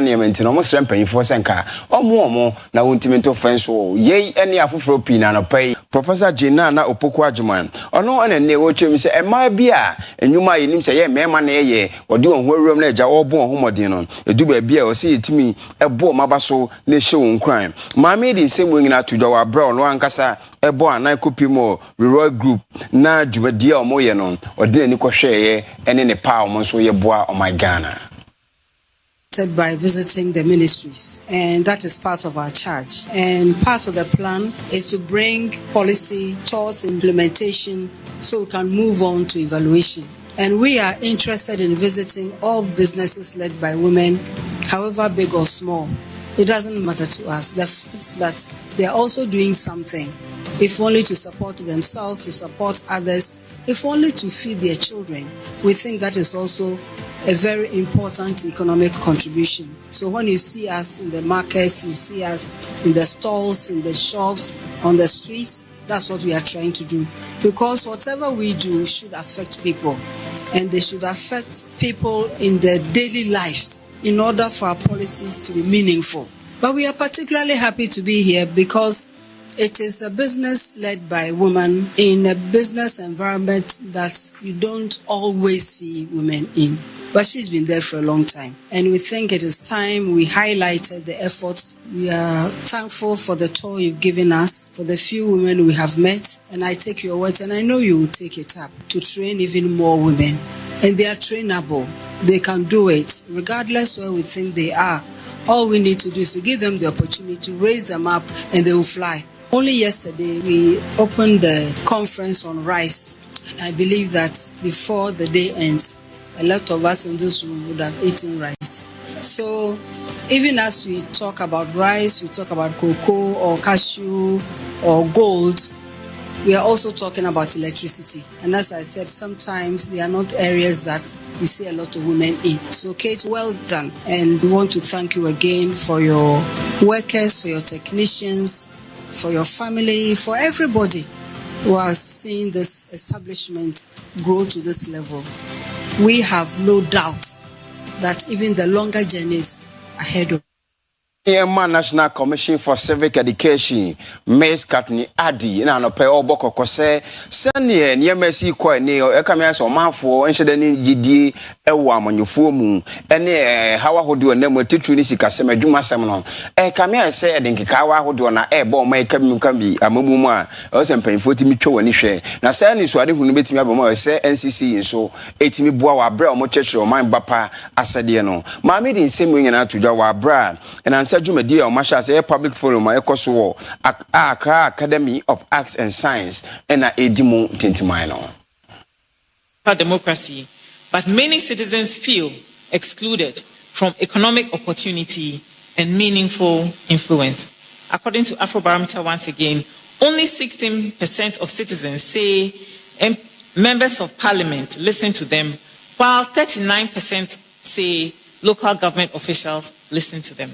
Niamenti no mo srempanyfo senka omo na wontimento fenso ye ene afoforo pina no pai Professor Jena na Opoku Ajuman ono anene wo twem se ema bia enwuma yenim se ye mema na ye ode won hwawuram na agya obo homodin no edu ba bia o se yetimi ebo mabaso na hye won kran maame di nsem nyina tudwa wa bra ono ankasa ebo anan kopimo rural group na dwumadi a omo ye no ode ani kohweye ene ne pa omo so ye boa o my Ghana by visiting the ministries, and that is part of our charge. And part of the plan is to bring policy towards implementation so we can move on to evaluation. And we are interested in visiting all businesses led by women, however big or small. It doesn't matter to us. The fact that they are also doing something, if only to support themselves, to support others, if only to feed their children, we think that is also a very important economic contribution. So when you see us in the markets, you see us in the stalls, in the shops, on the streets, that's what we are trying to do. Because whatever we do should affect people, and they should affect people in their daily lives in order for our policies to be meaningful. But we are particularly happy to be here because it is a business led by women in a business environment that you don't always see women in. But she's been there for a long time. And we think it is time we highlighted the efforts. We are thankful for the tour you've given us, for the few women we have met. And I take your words, and I know you will take it up to train even more women. And they are trainable. They can do it, regardless where we think they are. All we need to do is to give them the opportunity to raise them up, and they will fly. Only yesterday, we opened the conference on rice. And I believe that before the day ends, a lot of us in this room would have eaten rice. So even as we talk about rice, we talk about cocoa or cashew or gold, we are also talking about electricity. And as I said, sometimes they are not areas that we see a lot of women in. So Kate, well done. And we want to thank you again for your workers, for your technicians, for your family, for everybody who has seen this establishment grow to this level. We have no doubt that even the longer journeys ahead of National Commission for Civic Education, Miss Katni Adi, in an opera boko kose, Sunny, near Messi Coy, Neo, Ekamas or Manfo, and Shadani GD, Ewam on your full and how I would do a name with Titunisika Semeduma Seminon. Kamia said, in Kikawa would do an airball make can be a mumma, or some painful to me to any share. Now, Sandy Swadi who met me about say NCC and so 80 Boa Bra, Mochech or mine Bapa, Asadiano. Mammy didn't say me and to Jawa Brad, and answer Jumedi or Masha say public forum, my Ecoso, Accra Academy of Arts and Science, and a Edimo Tintimino. Democracy, but many citizens feel excluded from economic opportunity and meaningful influence. According to Afrobarometer, once again, only 16% of citizens say members of parliament listen to them, while 39% say local government officials listen to them.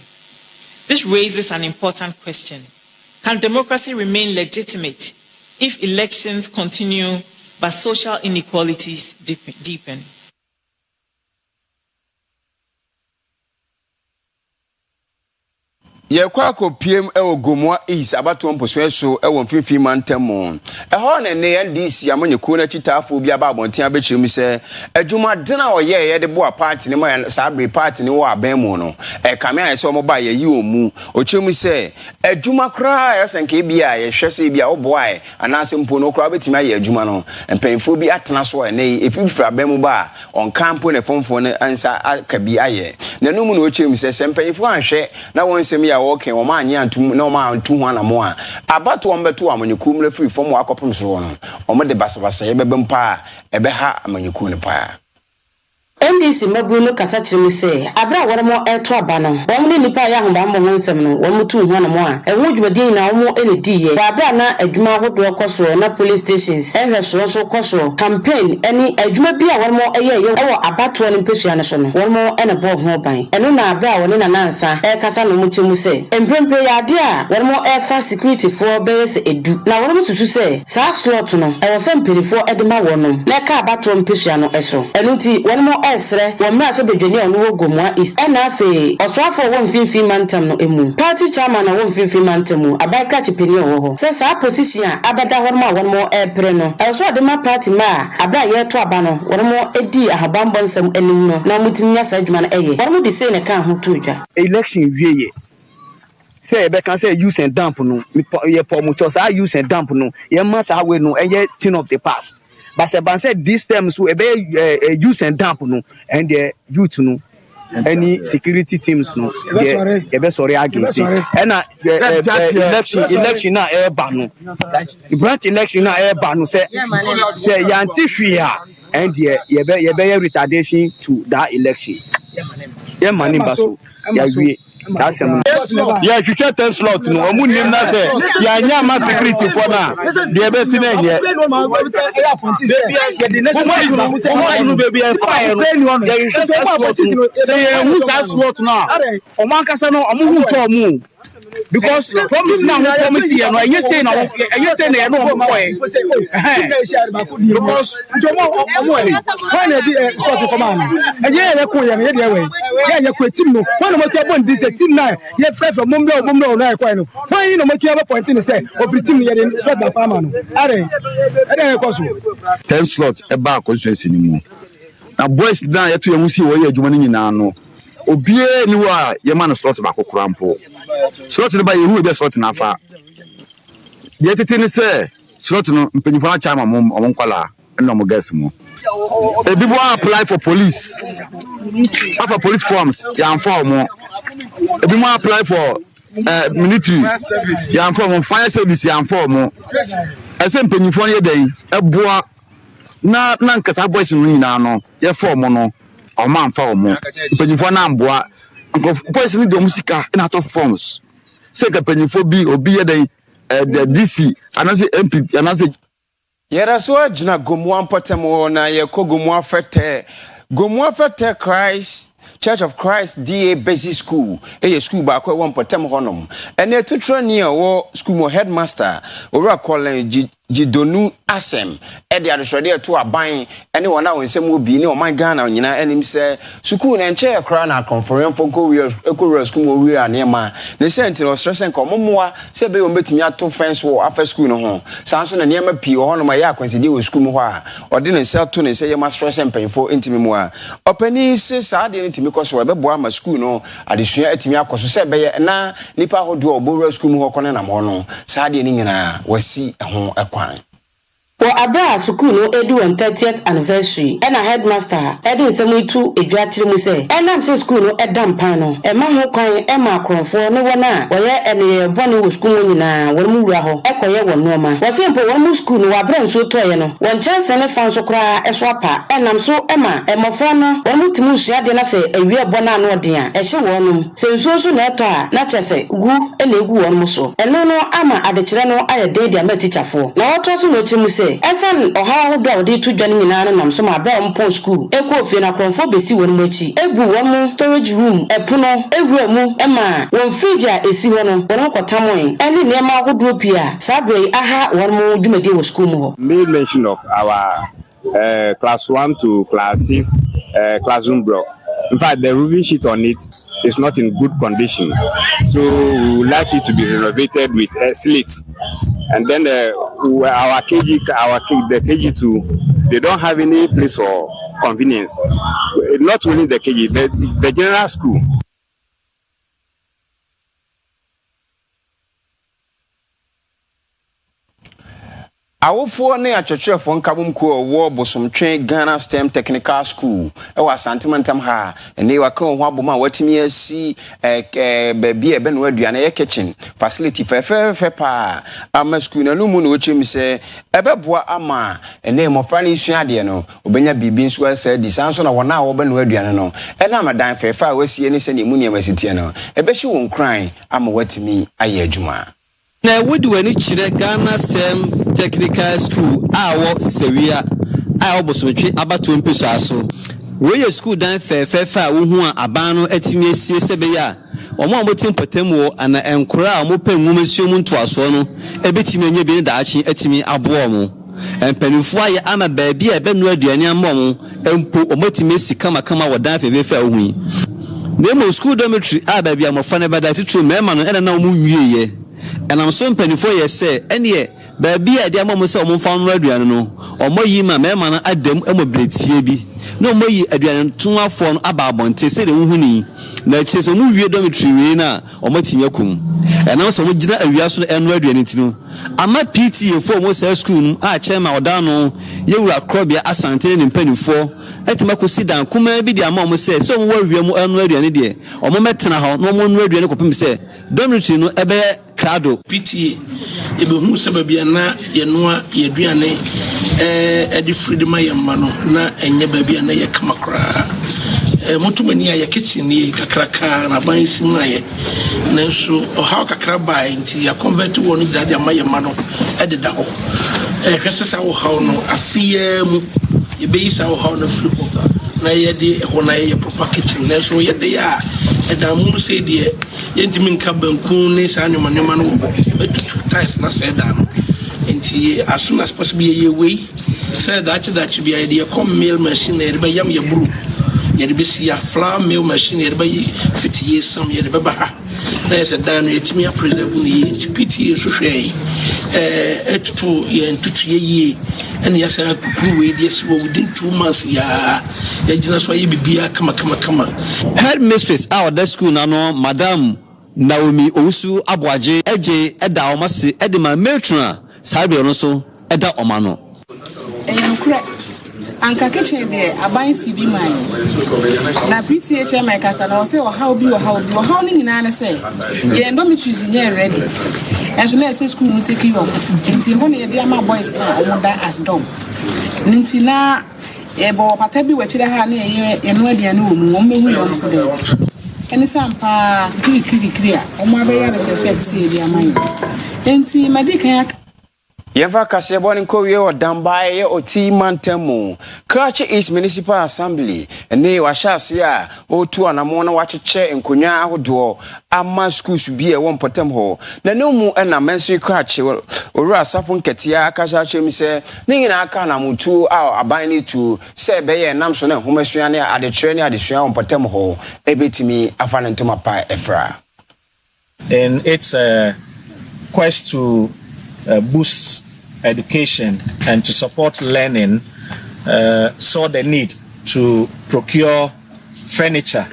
This raises an important question. Can democracy remain legitimate if elections continue but social inequalities deepen? Ye kwa ko PM ewo Gomwa East abato mposo ewo mfifi mantemo eho na ne NDC amonye ko na chitafo bi aba abonten abechirem se adwuma dena oye ye de boa party ne ma sabre party ne wo aban mu no kame an se omo ba ye yi omu ochirem se adwuma kra ya senke bia ye hwese bia wo boa anase mpo no kra betimi aye adwuma no empanfo bi atena so ne efifra aban mu ba on campo ne fonfo ne ansa akabi aye na no mu no ochirem se sempanfo anhwe na wonsem ya okay o ma anya antum na o ma antu ho anamo a abato ombeto amanyekum le free form akopem so no o mo de basabasa ye bebem pa ebe ha amanyekum ne pa NDC mabuno kasa chirimi se abra waramo eto aba no won nipa ya hoba mo nsem no won mutu ho na mo a ewo dwumadin na wo enedi ye abra na adwuma hodo koso na police stations ehweso koso campaign eni adwuma bia waramo eye ewo abato ne mpesua ne so no waramo ene bo ho ban eno na abra woni na nansa kasa no muchemu se emprempre ya de a waramo fa security for base edu na waramo tutu se sa slot no ewo se mpelifo edema wono na ka abato mpesua no eso eno ti waramo esre wo mra so bedwani ono wo gomwa is ena afi oswafo wo mfimfin mantam no emu party chairman wo mfimfin mantam abaika chipeni wo ho se sa position a abada horma won mo epre no eso de ma party ma abra ye to aba no won mo edi ahabambo nsem enim no na mutimi nya sa adwuma na eye won mo de say ne kan ho todwa election wieye say be can say use and dump no ye for mucho say use and dump no ye must have we no eye thing of the past but say this time so e be use and dump no and the youth no any security teams no ye be sorry against and election na e ba no branch election na e ba no say yanti hwia and ye be retardation to that election ye mani baso ya wie that's yeah you get 10 slot no omu nim na say ya nya ma security for na the be si na ye baby fire no say who slot na o man kasa no omu hu to omu because promise now promise here no you say no boy because omo when dey start command ye ko ye dey we ye ko team no when mo tia bond this team na ye free from mumbo na ko no when no mo tia point ni say of team ye dey start by farmer no are ko so 10 slot e ba constituency ni mu na boys na ye to ye wusi wo ye adwuma ni nyina no obie ni wa ye man slot ba kokora mpo slot no ba ye hu be slot na fa ye tete ni say slot no mpanyifu a chama mo nkwala na mo gas mo e bi apply for police after police forms ya inform mo e bi apply for military ya inform fire service ya inform mo e say mpanyifu ye den e boa na nkasa boys no nyina no ye form no o man fa o mo mpanyifu na amboa boys ni de musika na to forms say ka mpanyifu bi obi ye den the DC anase MP anase yera so agina gomwa mpotemo na ye ko gomwa fete Christ Church of Christ DA Basic School school ba ko won potem honom ene tutro ni wo school mo headmaster ora college Jidonu Asem de adesode to aban ene wona wonsem obi ne o man Ghana nyina enim se school na nche ekra na conference for ko school mo wi anema ne sent no stress en ko momoa se be o betimi ato fence wo after school no ho sanso na nema pi ho no ma ya kwansidi wo school mo ho a ode ne se to ne se ye ma stress en penfo intimi mo a opani se sa de ntimi ko so be boa ma school no adesua atimi akoso se be ye na nipa hodo obo school mo ho kone na mo no sa de ni nyina wasi ho ekwan Well, Abra School no edu on 30th anniversary. And a headmaster edin semu tu edwatire mu se. And say school no edam pan no. E ma ho kwan e ma kronfo no wona oye ene bone wo school nyina won mu wura ho. Ekoye won no ma. Wo simple won mu school no Abra nso toye no. Won chance ne fan so kra eso apa. Enam so e ma e mofo no won mu timu sua de na se ewie bona no de a. E hye wonum. Se nso so na eto a na chese gu ene egu won mu so. Eno no ama adekire no aye dey dia ma teacher fo. Na wo to so no timu se Esan oha hodo odi tu dwane nyina no nam so ma ba mpo school ekwo ofie na kronfo besi won machi ebu won mu storage room epuno egwu mu ema won fridge a esi ho no won kotamoin eni ne ma hodo pia sabre aha won mu dwumade wo school mu ho made mention of our class 1 to class 6 classroom block. In fact, the roofing sheet on it is not in good condition, so we would like it to be renovated with slits. And then the KG2, they don't have any place for convenience. Not only the KG, the general school. Awofo ne achechefo nkabum ko wo bosomtwe Ghana STEM Technical School e wa santimentam ha ene wa kan ho aboma watimi asi baabi e be no aduane ye kitchen facility fe pa ama school na no mu no wechemi se ebeboa ama ene mofra ne sua de no obenya bibi nso asa di sanso na wona wo be no aduane no ena amadan fe a wasie ne se ne mu ne amasitie no ebehye won kran ama watimi aye adwuma na wodi wani chire Ghana STEM Technical School awo Sewia awo bosomtwe abato mpeso aso we school dan fefa wo hu a aban no atimi asie sebe ya omo amotim patam wo ana enkora a mo pa nwumasio mu ntoaso no ebetimi anye bi ne daachi atimi abo omo empanifo aye ama baabi a ebe no aduane amom empo omotime sika makama wodan fefefe ahui nemo school dormitory a baabi amofa ne bada titru mema no ena na omu nwieye enam so empanifo ye se ene baabi a dia amom se omfa no aduane no omoyi ma mema na adam emobretie bi no omoyi aduane tunafo no aba abonte se de hunhuni na cheso mu wie dormitory we na omotime akum enam so mo gina awia so eno aduane tinu ama PTA for mo say school a chairman odano yewura krobia asante ne mpanifo etima ko sidan kuma bi dia ma mo say so mo wawie mo eno aduane de omo metena ho no mo no aduane kopim say dormitory no ebe krado PTA ebe hu sababia na ye noa ye aduane edi freedom ayema no na enye babia na ye kamakra motumani ya kitchen ni kakraka na ban simaye nanso oha kakra bai nti ya convert wonu dade amayema no ededa ho hwesesa wo ha no afie mu yebeisa wo ha no flipo na ye de ho na ye proper kitchen nanso ye de ya edamu se de yentimi nka banku ne sa anyomanema no betutu tiles na se da no nti as soon as possible ye we say that be idea come meal machine e be yam ye buru ye be see a flour mill machine e be fit ye some ye be ba na ye dan etimi a preserve ni PTA so hwe etutu ye ntutu ye and yes I could wait yes within 2 months ya gina so ye bibia kama headmistress our that school na no madam Naomi Owusu Aboaje eje eda omase edema matron sabe no so eda omano anka kitchen there aban CB man na PTA chairman kasa na say how ni nyina na say ye dormitories nye ready as well as school no take you up nti ho ne dey ama boys na omoda as dom nti na e bo pata bi wachira ha na ye eno aduane wo mu o mehu yo so dey eni sampa kiri a omo abeya na perfect say dey aman nti medical Yeva Kasebon Korea or Dambaye or T Mantemu, Cratch East Municipal Assembly, and they were Shasia, or two and a mona watch a chair in Kunya door, a man school should be a 1 potem hole. The no more and a menstrual cratch or Safon Katia, Kaja say, Ningin Akana Mutu, our abiding to say Bay and Namson and Homesiania at the train at the Shion Potem hole, a bit to me, a fan to my pie, Efra. And it's a quest to boost education and to support learning, saw the need to procure furniture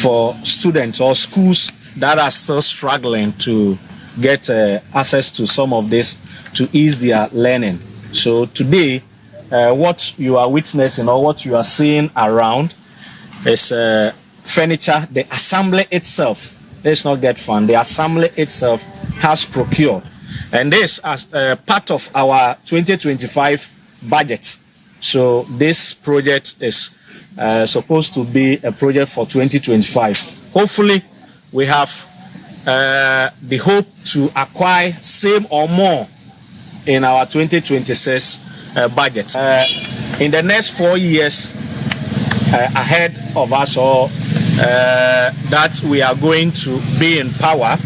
for students or schools that are still struggling to get access to some of this to ease their learning. So today, what you are witnessing or what you are seeing around is furniture. The assembly itself, let's not get fun, the assembly itself has procured. And this as part of our 2025 budget. So this project is supposed to be a project for 2025. Hopefully, we have the hope to acquire same or more in our 2026 budget. In the next 4 years ahead of us, or that we are going to be in power,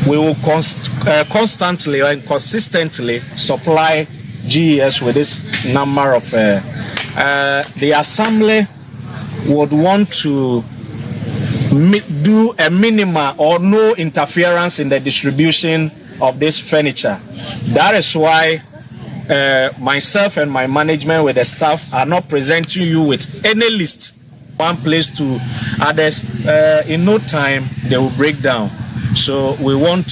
we will constantly and consistently supply GES with this number of. The assembly would want to do a minimum or no interference in the distribution of this furniture. That is why myself and my management with the staff are not presenting you with any list, one place to others. In no time, they will break down. So I want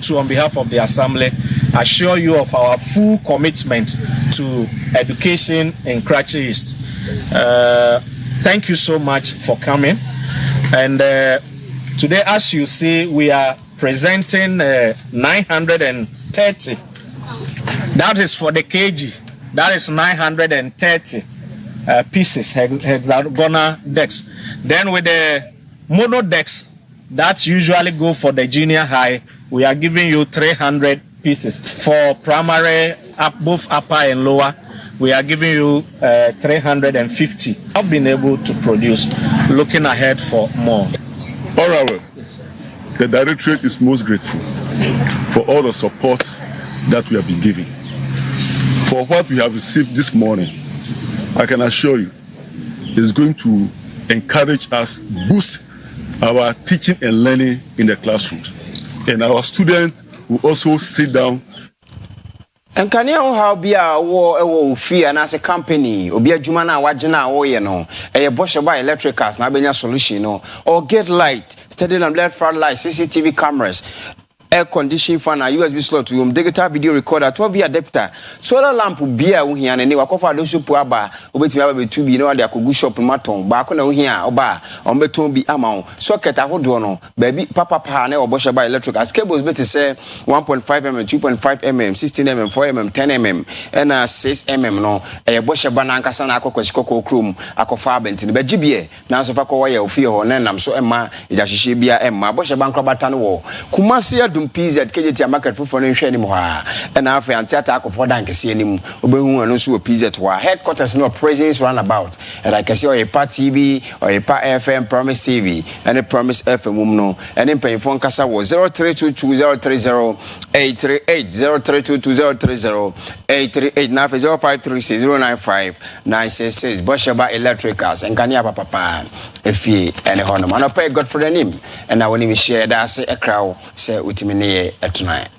to, on behalf of the Assembly, assure you of our full commitment to education in Kratchi East. Thank you so much for coming. And today, as you see, we are presenting 930. That is for the kg. That is 930 pieces, hexagonal decks. Then with the mono decks, that usually go for the junior high, we are giving you 300 pieces. For primary, both upper and lower, we are giving you 350. I've been able to produce, looking ahead for more. However, the Directorate is most grateful for all the support that we have been giving. for what we have received this morning, I can assure you, is going to encourage us, boost our teaching and learning in the classrooms. And our students will also sit down. And can you how be a war fear and as a company or be a Jumana wajina or a Bosch by electricals, now be a solution or get light, steady and left front light, CCTV cameras. Air conditioning fan, a USB slot room, digital video recorder, 12 adapter, solar lamp beer here and anywhere cover those puaba, obey to be no other could shop maton, back on here or bar, on beton be amount, socket a hodono, baby papa pane or Bosch by electric as cables better say 1.5 mm, 2.5 mm, 16 mm, 4 mm, 10 mm, and 6 mm no, a Bosch bananka sana coco chrome, a cofabent in the GBA, now so far or fear or nenam so emma, it has she be a emma, Bosch bankrobatan war, Kumasia. PZ KJT market for anymore and after anti-attack of what I can see anymore. Obehu and also PZ wa headquarters no presence runabout and I can see Oyerepa TV or Oyerepa FM Promise TV and a Promise FM no and in pay phone kasa was 0322030838 0322030838 now 0536095966 Boshaba Electricals and Kanya Papa Efi and a honor man pay God for the name and I want to share that say a crowd say with me tonight.